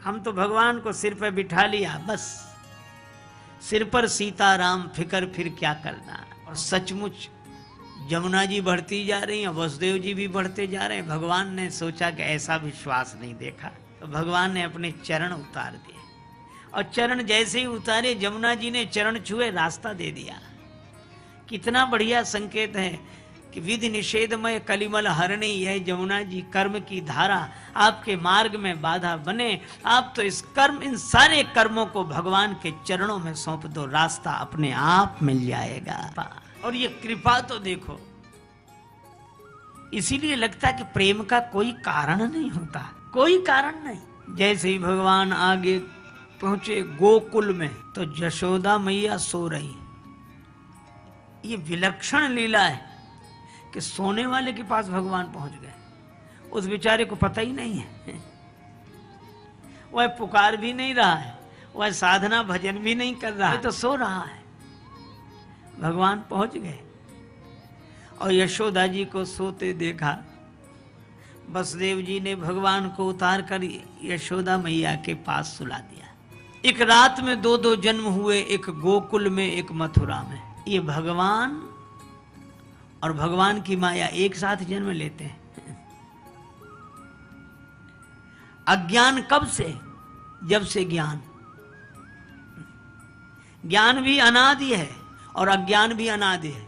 हम तो भगवान को सिर पे बिठा लिया, बस सिर पर सीताराम, फिकर फिर क्या करना। और सचमुच जमुना जी बढ़ती जा रही हैं, वसुदेव जी भी बढ़ते जा रहे हैं। भगवान ने सोचा कि ऐसा विश्वास नहीं देखा, तो भगवान ने अपने चरण उतार दिए। और चरण जैसे ही उतारे, जमुना जी ने चरण छुए, रास्ता दे दिया। कितना बढ़िया संकेत है कि विधि निषेधमय कलिमल हरणी, यह जमुना जी कर्म की धारा आपके मार्ग में बाधा बने। आप तो इस कर्म, इन सारे कर्मों को भगवान के चरणों में सौंप दो, रास्ता अपने आप मिल जाएगा। और ये कृपा तो देखो, इसीलिए लगता है कि प्रेम का कोई कारण नहीं होता, कोई कारण नहीं। जैसे ही भगवान आगे पहुंचे गोकुल में, तो यशोदा मैया सो रही। ये विलक्षण लीला है कि सोने वाले के पास भगवान पहुंच गए। उस बेचारे को पता ही नहीं है, वह पुकार भी नहीं रहा है, वह साधना भजन भी नहीं कर रहा है, तो सो रहा है। भगवान पहुंच गए और यशोदा जी को सोते देखा। वसुदेव जी ने भगवान को उतार कर यशोदा मैया के पास सुला दिया। एक रात में दो दो जन्म हुए, एक गोकुल में, एक मथुरा में। ये भगवान और भगवान की माया एक साथ जन्म लेते हैं। अज्ञान कब से? जब से ज्ञान, ज्ञान भी अनादि है और अज्ञान भी अनादि है।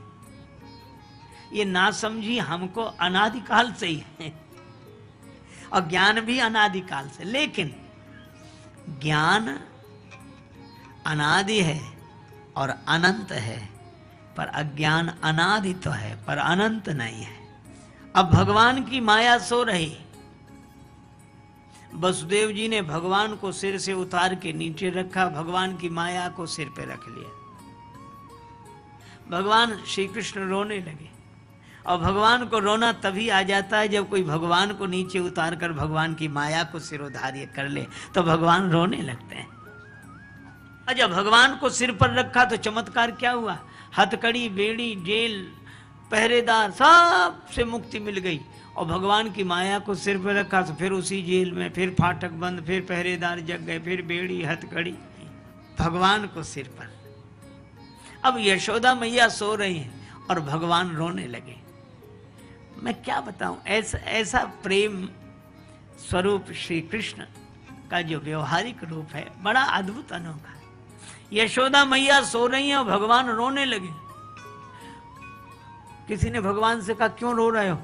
ये ना समझी हमको अनादिकाल से ही है और ज्ञान भी अनादिकाल से। लेकिन ज्ञान अनादि है और अनंत है, पर अज्ञान अनादि तो है पर अनंत नहीं है। अब भगवान की माया सो रही। वसुदेव जी ने भगवान को सिर से उतार के नीचे रखा, भगवान की माया को सिर पे रख लिया। भगवान श्री कृष्ण रोने लगे। और भगवान को रोना तभी आ जाता है जब कोई भगवान को नीचे उतार कर भगवान की माया को सिरोधार्य कर ले, तो भगवान रोने लगते हैं। और जब भगवान को सिर पर रखा तो चमत्कार क्या हुआ? हथकड़ी, बेड़ी, जेल, पहरेदार, सब से मुक्ति मिल गई। और भगवान की माया को सिर पर रखा तो फिर उसी जेल में, फिर फाटक बंद, फिर पहरेदार जग गए, फिर बेड़ी, हथकड़ी, भगवान को सिर पर। अब यशोदा मैया सो रही हैं और भगवान रोने लगे। मैं क्या बताऊं, ऐसा प्रेम स्वरूप श्री कृष्ण का जो व्यवहारिक रूप है, बड़ा अद्भुत अनोखा। यशोदा मैया सो रही हैं और भगवान रोने लगे। किसी ने भगवान से कहा, क्यों रो रहे हो?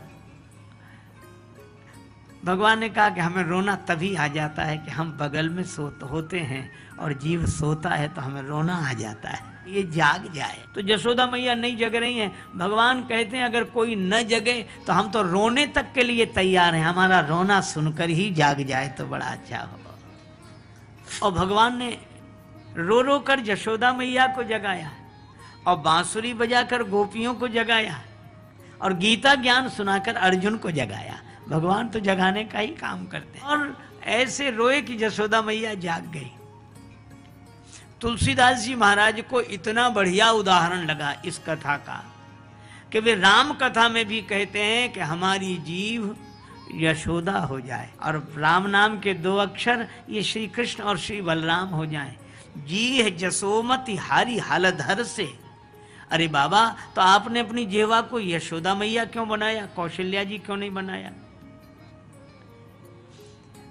भगवान ने कहा कि हमें रोना तभी आ जाता है कि हम बगल में होते हैं और जीव सोता है तो हमें रोना आ जाता है, ये जाग जाए। तो यशोदा मैया नहीं जग रही हैं। भगवान कहते हैं अगर कोई न जगे तो हम तो रोने तक के लिए तैयार हैं, हमारा रोना सुनकर ही जाग जाए तो बड़ा अच्छा हो। और भगवान ने रो रो कर यशोदा मैया को जगाया और बांसुरी बजाकर गोपियों को जगाया और गीता ज्ञान सुनाकर अर्जुन को जगाया। भगवान तो जगाने का ही काम करते हैं। और ऐसे रोए कि यशोदा मैया जाग गई। तुलसीदास जी महाराज को इतना बढ़िया उदाहरण लगा इस कथा का कि वे राम कथा में भी कहते हैं कि हमारी जीव यशोदा हो जाए और राम नाम के 2 अक्षर ये श्री कृष्ण और श्री बलराम हो जाएं। जी है जसोमति हारी हालधर से। अरे बाबा, तो आपने अपनी जेवा को यशोदा मैया क्यों बनाया, कौशल्या जी क्यों नहीं बनाया?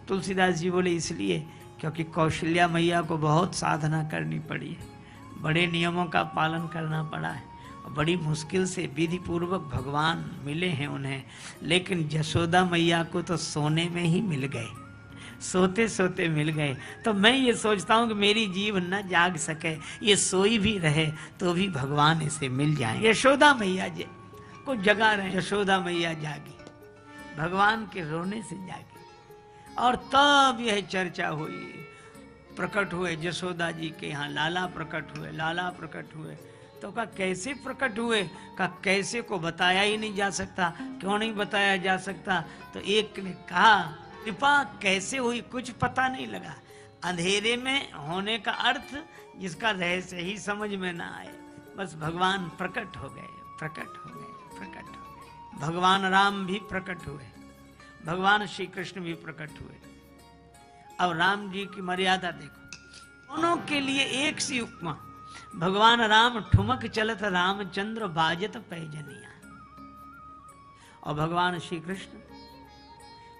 तुलसीदास जी बोले इसलिए क्योंकि कौशल्या मैया को बहुत साधना करनी पड़ी है, बड़े नियमों का पालन करना पड़ा है और बड़ी मुश्किल से विधि पूर्वक भगवान मिले हैं उन्हें। लेकिन यशोदा मैया को तो सोने में ही मिल गए, सोते सोते मिल गए। तो मैं ये सोचता हूँ कि मेरी जीव न जाग सके, ये सोई भी रहे तो भी भगवान इसे मिल जाए। यशोदा मैया जी को जगा रहे, यशोदा मैया जागी, भगवान के रोने से जागी। और तब यह चर्चा हुई, प्रकट हुए यशोदा जी के यहाँ लाला प्रकट हुए, लाला प्रकट हुए। तो कहा कैसे प्रकट हुए? कहा कैसे को बताया ही नहीं जा सकता। क्यों नहीं बताया जा सकता? तो एक ने कहा कृपा कैसे हुई कुछ पता नहीं लगा। अंधेरे में होने का अर्थ जिसका रहस्य ही समझ में ना आए, बस भगवान प्रकट हो गए, प्रकट हो गए, प्रकट हो गए। भगवान राम भी प्रकट हुए, भगवान श्री कृष्ण भी प्रकट हुए। अब राम जी की मर्यादा देखो, दोनों के लिए एक सी उपमा। भगवान राम ठुमक चलत रामचंद्र बाजत पैजनिया, और भगवान श्री कृष्ण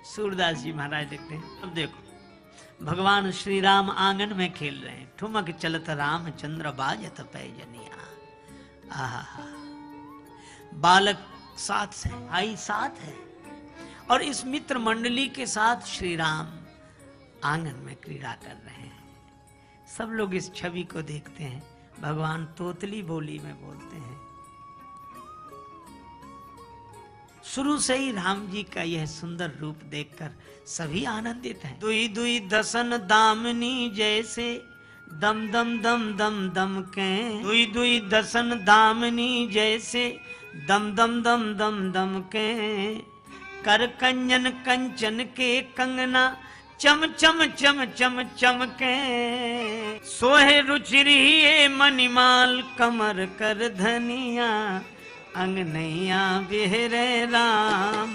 सूरदास जी महाराज देखते हैं। अब देखो भगवान श्री राम आंगन में खेल रहे हैं, ठुमक चलत रामचंद्र बाजत पैजनिया। आहा, बालक साथ है, भाई साथ है, और इस मित्र मंडली के साथ श्री राम आंगन में क्रीड़ा कर रहे हैं। सब लोग इस छवि को देखते हैं। भगवान तोतली बोली में बोलते हैं। शुरू से ही राम जी का यह सुंदर रूप देखकर सभी आनंदित हैं। दुई दुई दसन दामनी जैसे दम दम दम दम दम के, दुई दुई दसन दामनी जैसे दम दम दम दम दम के, कर कंजन कंचन के कंगना चम चम चम चम चम के, सोहे रुचिरिये मणिमाल कमर कर धनिया, अंगनैया बिहरे राम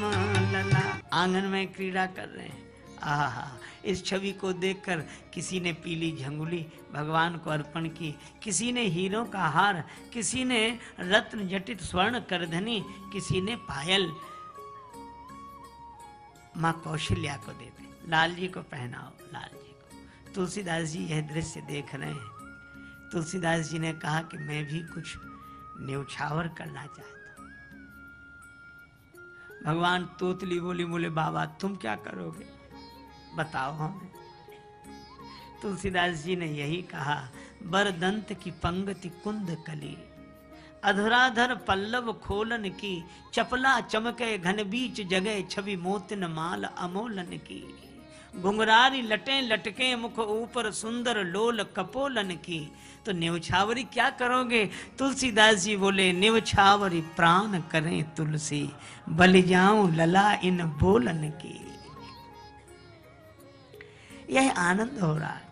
लला। आंगन में क्रीड़ा कर रहे हैं। आहा, इस छवि को देखकर किसी ने पीली झंगुली भगवान को अर्पण की, किसी ने हीरों का हार, किसी ने रत्न जटित स्वर्ण करधनी, किसी ने पायल माँ कौशल्या को दे दे, लाल जी को पहनाओ, लाल जी को। तुलसीदास जी यह दृश्य देख रहे हैं। तुलसीदास जी ने कहा कि मैं भी कुछ न्यौछावर करना चाहता हूं। भगवान तोतली बोली, बोले बाबा तुम क्या करोगे, बताओ हमें। तुलसीदास जी ने यही कहा, बरदंत की पंगति कुंद कली, अधराधर पल्लव खोलन की, चपला चमके घन बीच जगह, छवि मोतिन माल अमोलन की, घुंघरारी लटें लटके मुख ऊपर, सुंदर लोल कपोलन की। तो न्यौछावरी क्या करोगे? तुलसीदास जी बोले, न्यौछावरी प्राण करें तुलसी, बलि जाऊं लला इन बोलन की। यह आनंद हो रहा है।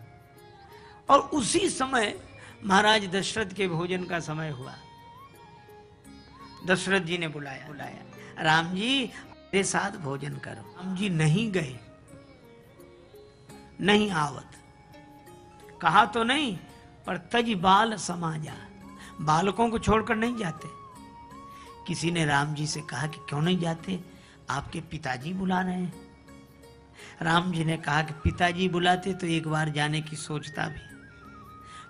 और उसी समय महाराज दशरथ के भोजन का समय हुआ। दशरथ जी ने बुलाया, राम जी मेरे साथ भोजन करो। राम जी नहीं गए, नहीं आवत, कहा तो नहीं, पर तज बाल समाजा, बालकों को छोड़कर नहीं जाते। किसी ने राम जी से कहा कि क्यों नहीं जाते, आपके पिताजी बुला रहे हैं। राम जी ने कहा कि पिताजी बुलाते तो एक बार जाने की सोचता भी,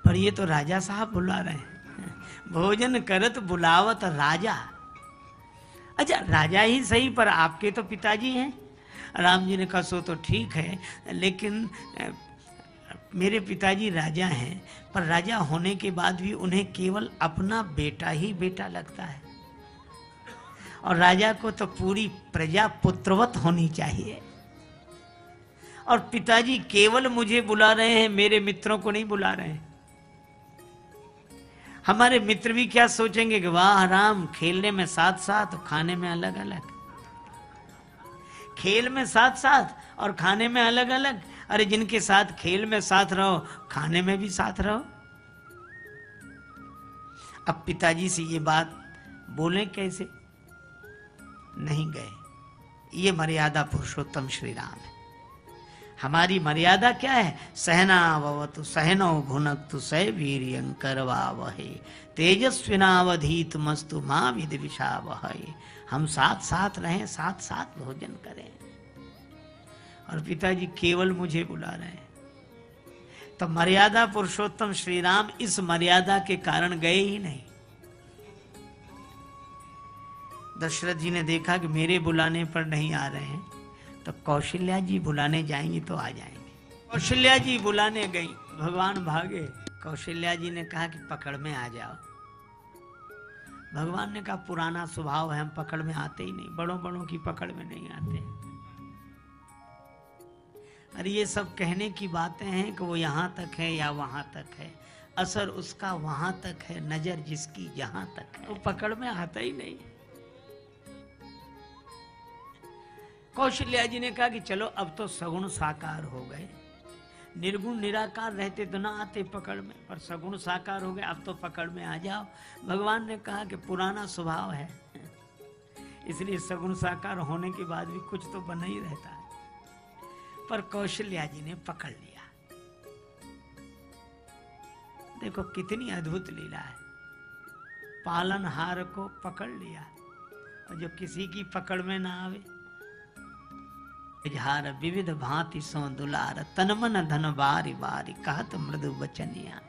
पर ये तो राजा साहब बुला रहे हैं। भोजन करत बुलावत राजा। अच्छा, राजा ही सही, पर आपके तो पिताजी हैं। राम जी ने कहा सो तो ठीक है, लेकिन मेरे पिताजी राजा हैं, पर राजा होने के बाद भी उन्हें केवल अपना बेटा ही बेटा लगता है, और राजा को तो पूरी प्रजा पुत्रवत होनी चाहिए। और पिताजी केवल मुझे बुला रहे हैं, मेरे मित्रों को नहीं बुला रहे हैं। हमारे मित्र भी क्या सोचेंगे कि वाह राम, खेलने में साथ साथ, खाने में अलग अलग, खेल में साथ साथ और खाने में अलग अलग। अरे जिनके साथ खेल में साथ रहो, खाने में भी साथ रहो। अब पिताजी से ये बात बोले कैसे? नहीं गए। ये मर्यादा पुरुषोत्तम श्री राम है। हमारी मर्यादा क्या है? सहनावतु सहनौ भुनक्तु सह वीर्यंकरवावहै, तेजस्विनावधीत मस्तु मां विद्विषावहै। हम साथ साथ रहें, साथ साथ भोजन करें। और पिताजी केवल मुझे बुला रहे हैं। तो मर्यादा पुरुषोत्तम श्री राम इस मर्यादा के कारण गए ही नहीं। दशरथ जी ने देखा कि मेरे बुलाने पर नहीं आ रहे हैं, तो कौशल्या जी बुलाने जाएंगी तो आ जाएंगे। कौशल्या जी बुलाने गई, भगवान भागे। कौशल्या जी ने कहा कि पकड़ में आ जाओ। भगवान ने कहा पुराना स्वभाव है, हम पकड़ में आते ही नहीं, बड़ों बड़ों की पकड़ में नहीं आते। अरे ये सब कहने की बातें हैं कि वो यहां तक है या वहां तक है, असर उसका वहां तक है, नजर जिसकी जहां तक है, वो पकड़ में आता ही नहीं। कौशल्या जी ने कहा कि चलो अब तो सगुण साकार हो गए, निर्गुण निराकार रहते तो ना आते पकड़ में, पर सगुण साकार हो गए, अब तो पकड़ में आ जाओ। भगवान ने कहा कि पुराना स्वभाव है, इसलिए सगुण साकार होने के बाद भी कुछ तो बना ही रहता है। पर कौशल्या जी ने पकड़ लिया। देखो कितनी अद्भुत लीला है। पालनहार को पकड़ लिया और जो किसी की पकड़ में ना आवे, इजहार विविध भांति सो दुलार, तन मन धन बारी बारी कहत मृदु बचनिया।